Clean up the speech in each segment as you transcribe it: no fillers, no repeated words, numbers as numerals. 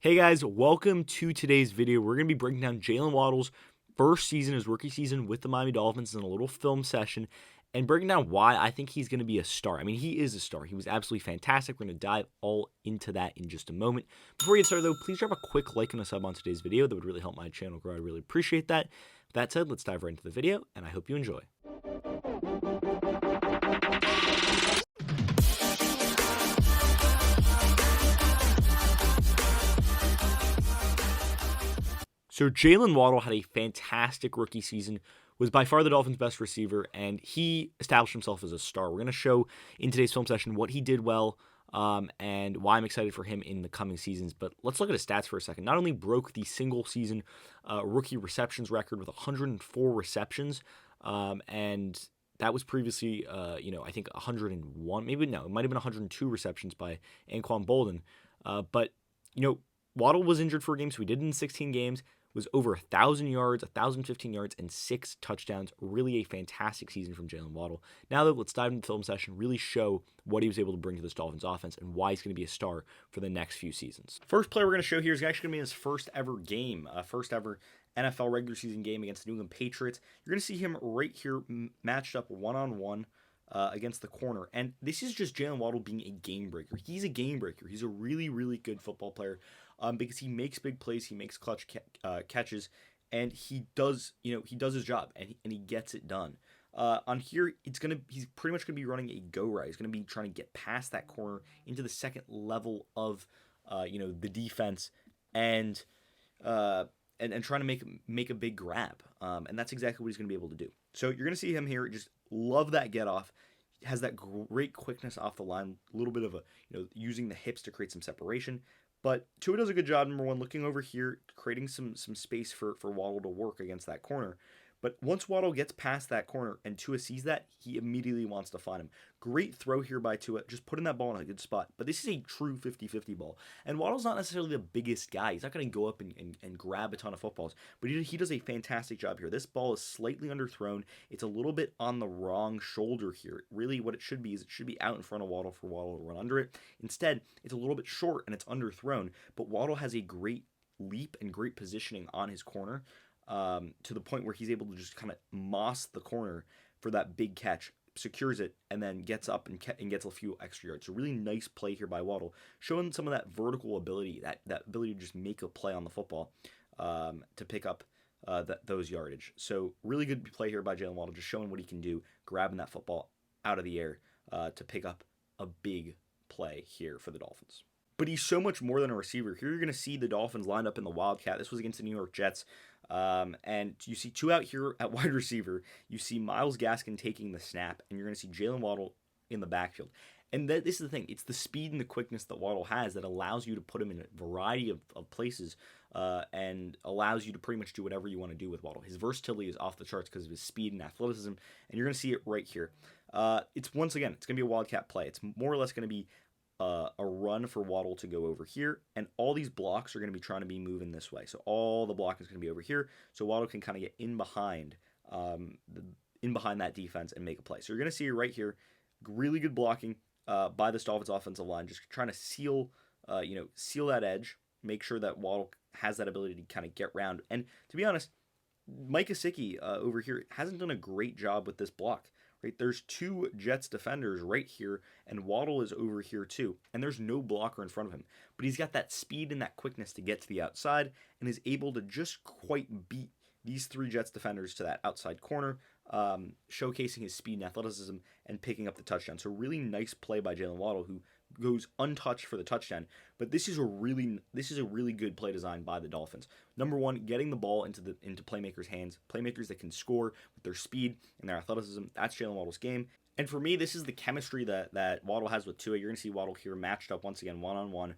Hey guys, welcome to today's video. We're going to be breaking down Jaylen Waddle's first season, his rookie season with the Miami Dolphins in a little film session, and breaking down why I think he's going to be a star. I mean, he is a star. He was absolutely fantastic. We're going to dive all into that in just a moment. Before we get started though, please drop a quick like and a sub on today's video. That would really help my channel grow. I really appreciate that. With that said, let's dive right into the video, and I hope you enjoy. So Jaylen Waddle had a fantastic rookie season, was by far the Dolphins' best receiver, and he established himself as a star. We're going to show in today's film session what he did well and why I'm excited for him in the coming seasons. But let's look at his stats for a second. Not only broke the single-season rookie receptions record with 104 receptions, and that was previously, I think 101, maybe no, it might have been 102 receptions by Anquan Bolden. But Waddle was injured for a game, so he did it in 16 games. Was over 1,000 yards, 1,015 yards, and 6 touchdowns. Really a fantastic season from Jaylen Waddle. Now, though, let's dive into the film session, really show what he was able to bring to this Dolphins offense and why he's going to be a star for the next few seasons. First player we're going to show here is actually going to be his first ever game, first ever NFL regular season game against the New England Patriots. You're going to see him right here matched up one-on-one against the corner. And this is just Jaylen Waddle being a game breaker. He's a game breaker. He's a really, really good football player because he makes big plays, he makes clutch catches, and he does his job, and he gets it done. On here, he's pretty much gonna be running a go route. He's gonna be trying to get past that corner into the second level of the defense, and trying to make a big grab. And that's exactly what he's gonna be able to do. So you're gonna see him here. Just love that get off. Has that great quickness off the line. A little bit of a using the hips to create some separation. But Tua does a good job, number one, looking over here, creating some space for Waddle to work against that corner. But once Waddle gets past that corner and Tua sees that, he immediately wants to find him. Great throw here by Tua, just putting that ball in a good spot. But this is a true 50-50 ball. And Waddle's not necessarily the biggest guy. He's not going to go up and grab a ton of footballs. But he does a fantastic job here. This ball is slightly underthrown. It's a little bit on the wrong shoulder here. Really what it should be is it should be out in front of Waddle for Waddle to run under it. Instead, it's a little bit short and it's underthrown. But Waddle has a great leap and great positioning on his corner. To the point where he's able to just kind of moss the corner for that big catch, secures it, and then gets up and gets a few extra yards. So really nice play here by Waddle, showing some of that vertical ability, that ability to just make a play on the football to pick up those yardage. So really good play here by Jaylen Waddle, just showing what he can do, grabbing that football out of the air to pick up a big play here for the Dolphins. But he's so much more than a receiver. Here you're going to see the Dolphins lined up in the Wildcat. This was against the New York Jets. And you see two out here at wide receiver. You see Myles Gaskin taking the snap, and you're going to see Jaylen Waddle in the backfield. And this is the thing. It's the speed and the quickness that Waddle has that allows you to put him in a variety of places and allows you to pretty much do whatever you want to do with Waddle. His versatility is off the charts because of his speed and athleticism, and you're going to see it right here. It's going to be a Wildcat play. It's more or less going to be a run for Waddle to go over here, and all these blocks are going to be trying to be moving this way. So all the blocking is going to be over here, so Waddle can kind of get in behind that defense and make a play. So you're going to see right here, really good blocking by this Dolphins offensive line, just trying to seal that edge, make sure that Waddle has that ability to kind of get round. And to be honest, Mike Gesicki over here hasn't done a great job with this block. Right, there's two Jets defenders right here, and Waddle is over here too, and there's no blocker in front of him. But he's got that speed and that quickness to get to the outside, and is able to just quite beat these three Jets defenders to that outside corner, showcasing his speed and athleticism and picking up the touchdown. So really nice play by Jaylen Waddle, who goes untouched for the touchdown. But this is a really good play design by the Dolphins. Number one, getting the ball into playmakers' hands, playmakers that can score with their speed and their athleticism. That's Jaylen Waddle's game. And for me, this is the chemistry that Waddle has with Tua. You're going to see Waddle here matched up once again, one-on-one.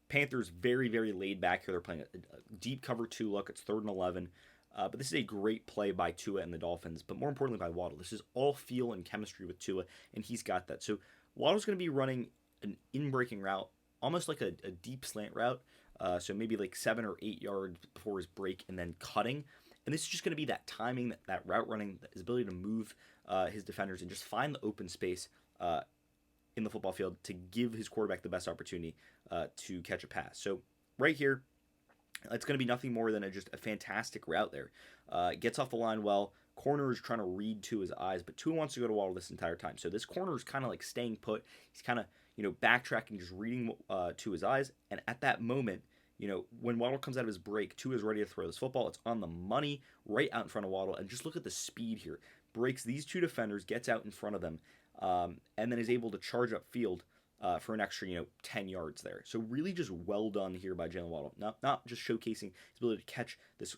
Panthers very, very laid back here. They're playing a deep cover 2 look. It's 3rd and 11. But this is a great play by Tua and the Dolphins, but more importantly by Waddle. This is all feel and chemistry with Tua, and he's got that. So Waddle's going to be running an in-breaking route, almost like a deep slant route, so maybe like 7 or 8 yards before his break, and then cutting. And this is just going to be that timing, that route running, his ability to move his defenders and just find the open space in the football field to give his quarterback the best opportunity to catch a pass. So right here, it's going to be nothing more than just a fantastic route there. Gets off the line well. Corner is trying to read Tua's eyes, but Tua wants to go to Waddle this entire time. So this corner is kind of like staying put. He's kind of, backtracking, just reading Tua's eyes. And at that moment, when Waddle comes out of his break, Tua is ready to throw this football. It's on the money, right out in front of Waddle. And just look at the speed here. Breaks these two defenders, gets out in front of them, and then is able to charge up field for an extra, 10 yards there. So really just well done here by Jaylen Waddle. Not just showcasing his ability to catch this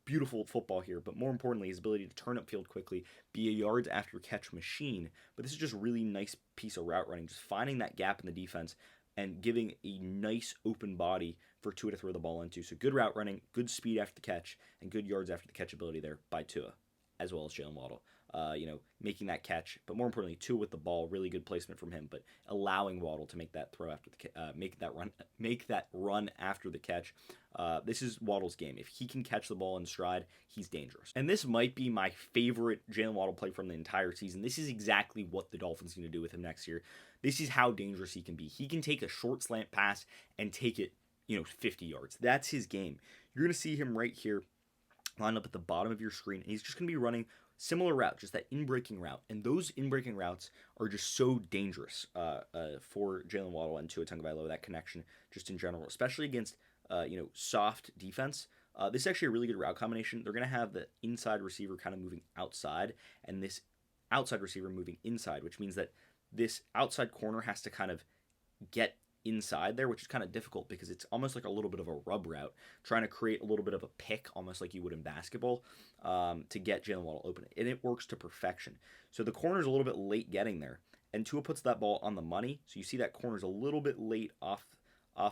beautiful football here, but more importantly, his ability to turn up field quickly, be a yards after catch machine. But this is just a really nice piece of route running, just finding that gap in the defense and giving a nice open body for Tua to throw the ball into. So good route running, good speed after the catch, and good yards after the catch ability there by Tua, as well as Jaylen Waddle. Making that catch, but more importantly, Tua with the ball, really good placement from him, but allowing Waddle to make that throw after the make that run after the catch. This is Waddle's game. If he can catch the ball in stride, he's dangerous. And this might be my favorite Jaylen Waddle play from the entire season. This is exactly what the Dolphins need to do with him next year. This is how dangerous he can be. He can take a short slant pass and take it, 50 yards. That's his game. You're going to see him right here, lined up at the bottom of your screen, and he's just going to be running similar route, just that in-breaking route. And those in-breaking routes are just so dangerous for Jaylen Waddle and Tua Tagovailoa, that connection just in general, especially against, soft defense. This is actually a really good route combination. They're going to have the inside receiver kind of moving outside and this outside receiver moving inside, which means that this outside corner has to kind of get inside there, which is kind of difficult because it's almost like a little bit of a rub route, trying to create a little bit of a pick, almost like you would in basketball, to get Jaylen Waddle open. And it works to perfection. So the corner's a little bit late getting there, and Tua puts that ball on the money. So you see that corner's a little bit late off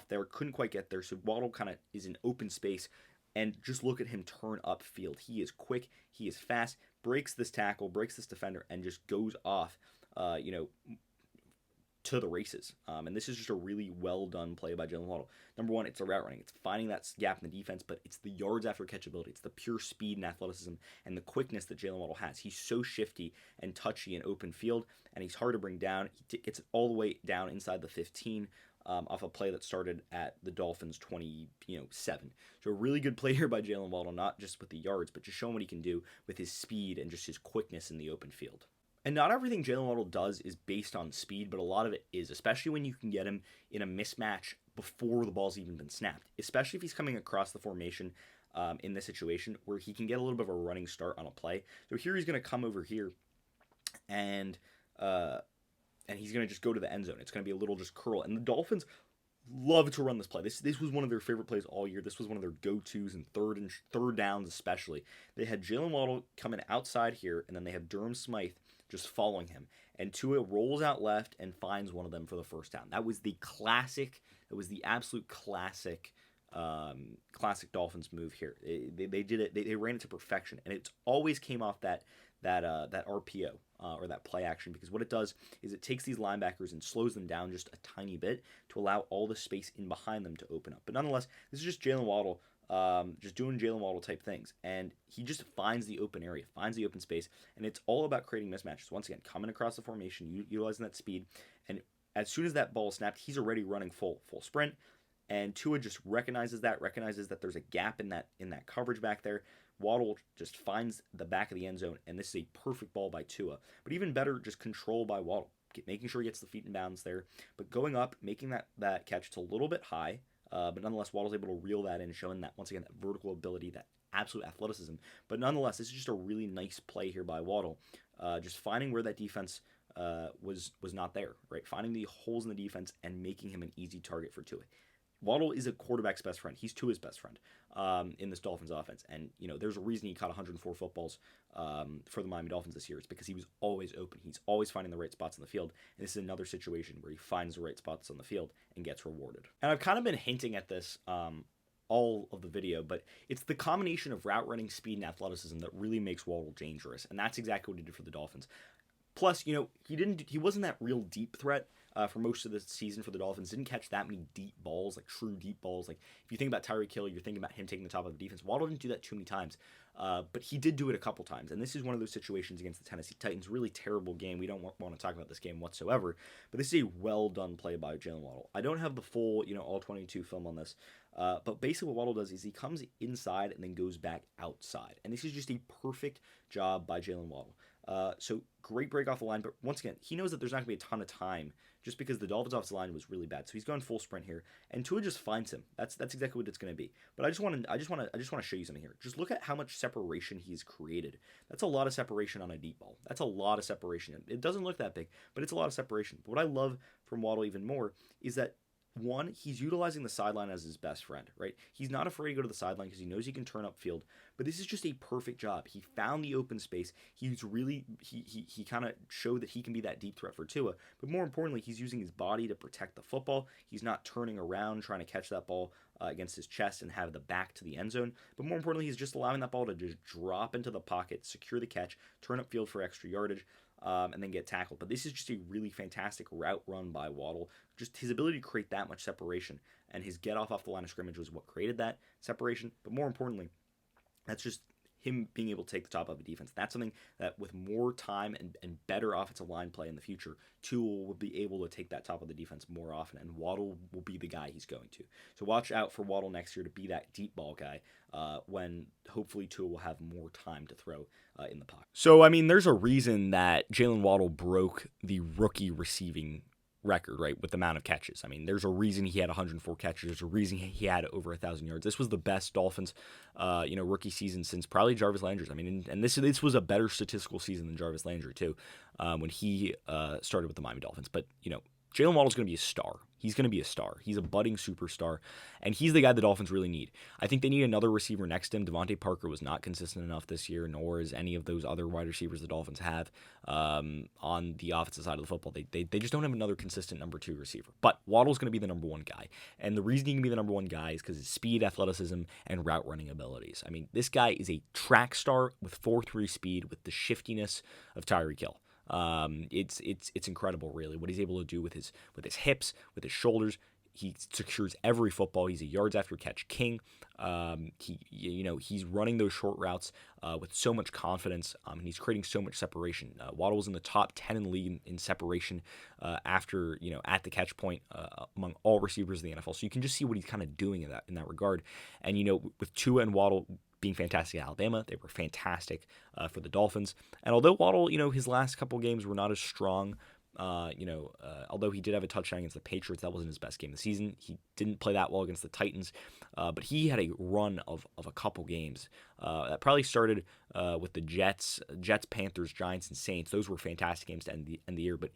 there, couldn't quite get there. So Waddle kind of is in open space, and just look at him turn up field. He is quick, he is fast, breaks this tackle, breaks this defender, and just goes off, to the races. And this is just a really well done play by Jaylen Waddle. Number one, it's the route running. It's finding that gap in the defense, but it's the yards after catch ability. It's the pure speed and athleticism and the quickness that Jaylen Waddle has. He's so shifty and touchy in open field, and he's hard to bring down. He gets it all the way down inside the 15 off a play that started at the Dolphins 27. So a really good play here by Jaylen Waddle, not just with the yards, but just showing what he can do with his speed and just his quickness in the open field. And not everything Jaylen Waddle does is based on speed, but a lot of it is, especially when you can get him in a mismatch before the ball's even been snapped, especially if he's coming across the formation in this situation where he can get a little bit of a running start on a play. So here he's going to come over here and he's going to just go to the end zone. It's going to be a little just curl. And the Dolphins love to run this play. This was one of their favorite plays all year. This was one of their go-tos and third downs especially. They had Jaylen Waddle coming outside here, and then they have Durham Smythe just following him. And Tua rolls out left and finds one of them for the first down. That was the absolute classic Dolphins move here. They did it. They ran it to perfection, and it always came off that RPO or that play action, because what it does is it takes these linebackers and slows them down just a tiny bit to allow all the space in behind them to open up. But nonetheless, this is just Jaylen Waddle just doing Jaylen Waddle type things, and he just finds the open area, finds the open space, and it's all about creating mismatches. Once again, coming across the formation, utilizing that speed, and as soon as that ball is snapped, he's already running full sprint. And Tua just recognizes that there's a gap in that coverage back there. Waddle just finds the back of the end zone, and this is a perfect ball by Tua. But even better, just control by Waddle, making sure he gets the feet in bounds there. But going up, making that catch, it's a little bit high, but nonetheless, Waddle's able to reel that in, showing that, once again, that vertical ability, that absolute athleticism. But nonetheless, this is just a really nice play here by Waddle, just finding where that defense was not there, right? Finding the holes in the defense and making him an easy target for Tua. Waddle is a quarterback's best friend. He's Tua's best friend in this Dolphins offense. And, there's a reason he caught 104 footballs for the Miami Dolphins this year. It's because he was always open. He's always finding the right spots on the field. And this is another situation where he finds the right spots on the field and gets rewarded. And I've kind of been hinting at this all of the video, but it's the combination of route running, speed, and athleticism that really makes Waddle dangerous. And that's exactly what he did for the Dolphins. Plus, he wasn't that real deep threat for most of the season for the Dolphins. Didn't catch that many deep balls, like true deep balls. Like if you think about Tyreek Hill, you're thinking about him taking the top of the defense. Waddle didn't do that too many times, but he did do it a couple times. And this is one of those situations against the Tennessee Titans. Really terrible game. We don't want to talk about this game whatsoever. But this is a well done play by Jaylen Waddle. I don't have the full, all 22 film on this. But basically what Waddle does is he comes inside and then goes back outside. And this is just a perfect job by Jaylen Waddle. So great break off the line, but once again, he knows that there's not going to be a ton of time just because the Dolphins offensive line was really bad. So he's going full sprint here, and Tua just finds him. That's exactly what it's going to be. But I just want to show you something here. Just look at how much separation he's created. That's a lot of separation on a deep ball. That's a lot of separation. It doesn't look that big, but it's a lot of separation. But what I love from Waddle even more is that one, he's utilizing the sideline as his best friend, right? He's not afraid to go to the sideline because he knows he can turn upfield. But this is just a perfect job. He found the open space. He's really he kind of showed that he can be that deep threat for Tua. But more importantly, he's using his body to protect the football. He's not turning around trying to catch that ball against his chest and have the back to the end zone. But more importantly, he's just allowing that ball to just drop into the pocket, secure the catch, turn upfield for extra yardage. And then get tackled. But this is just a really fantastic route run by Waddle. Just his ability to create that much separation and his get off the line of scrimmage was what created that separation. But more importantly, that's just him being able to take the top of a defense. That's something that with more time and better offensive line play in the future, Tua will be able to take that top of the defense more often, and Waddle will be the guy he's going to. So watch out for Waddle next year to be that deep ball guy when hopefully Tua will have more time to throw in the pocket. So, I mean, there's a reason that Jaylen Waddle broke the rookie receiving record, right, with the amount of catches. I mean, there's a reason he had 104 catches. There's a reason he had over 1,000 yards. This was the best Dolphins, rookie season since probably Jarvis Landry's. I mean, and this was a better statistical season than Jarvis Landry too, when he started with the Miami Dolphins. But Jaylen Waddle's going to be a star. He's going to be a star. He's a budding superstar, and he's the guy the Dolphins really need. I think they need another receiver next to him. Devontae Parker was not consistent enough this year, nor is any of those other wide receivers the Dolphins have on the offensive side of the football. They just don't have another consistent number 2 receiver. But Waddle's going to be the number 1 guy, and the reason he can be the number 1 guy is because his speed, athleticism, and route running abilities. I mean, this guy is a track star with 4.3 speed with the shiftiness of Tyreek Hill. It's incredible, really, what he's able to do with his hips, with his shoulders. He secures every football. He's a yards after catch king. He's running those short routes with so much confidence, and he's creating so much separation. Waddle was in the top 10 in the league in separation after at the catch point among all receivers in the NFL. So you can just see what he's kind of doing in that regard. And with Tua and Waddle being fantastic at Alabama, they were fantastic for the Dolphins. And although Waddle, his last couple games were not as strong, although he did have a touchdown against the Patriots, that wasn't his best game of the season. He didn't play that well against the Titans, but he had a run of a couple games that probably started with the Jets, Panthers, Giants, and Saints. Those were fantastic games to end the year, but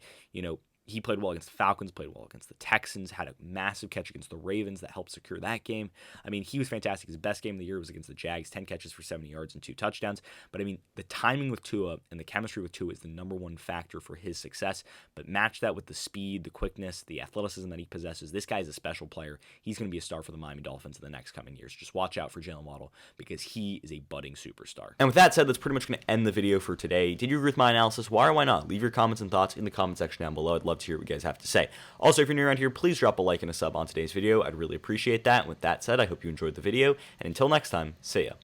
he played well against the Falcons, played well against the Texans, had a massive catch against the Ravens that helped secure that game. I mean, he was fantastic. His best game of the year was against the Jags, 10 catches for 70 yards and 2 touchdowns. But I mean, the timing with Tua and the chemistry with Tua is the number 1 factor for his success. But match that with the speed, the quickness, the athleticism that he possesses. This guy is a special player. He's going to be a star for the Miami Dolphins in the next coming years. Just watch out for Jaylen Waddle because he is a budding superstar. And with that said, that's pretty much going to end the video for today. Did you agree with my analysis? Why or why not? Leave your comments and thoughts in the comment section down below. I'd love to hear what you guys have to say. Also, if you're new around here, please drop a like and a sub on today's video. I'd really appreciate that. And with that said, I hope you enjoyed the video. And until next time, see ya.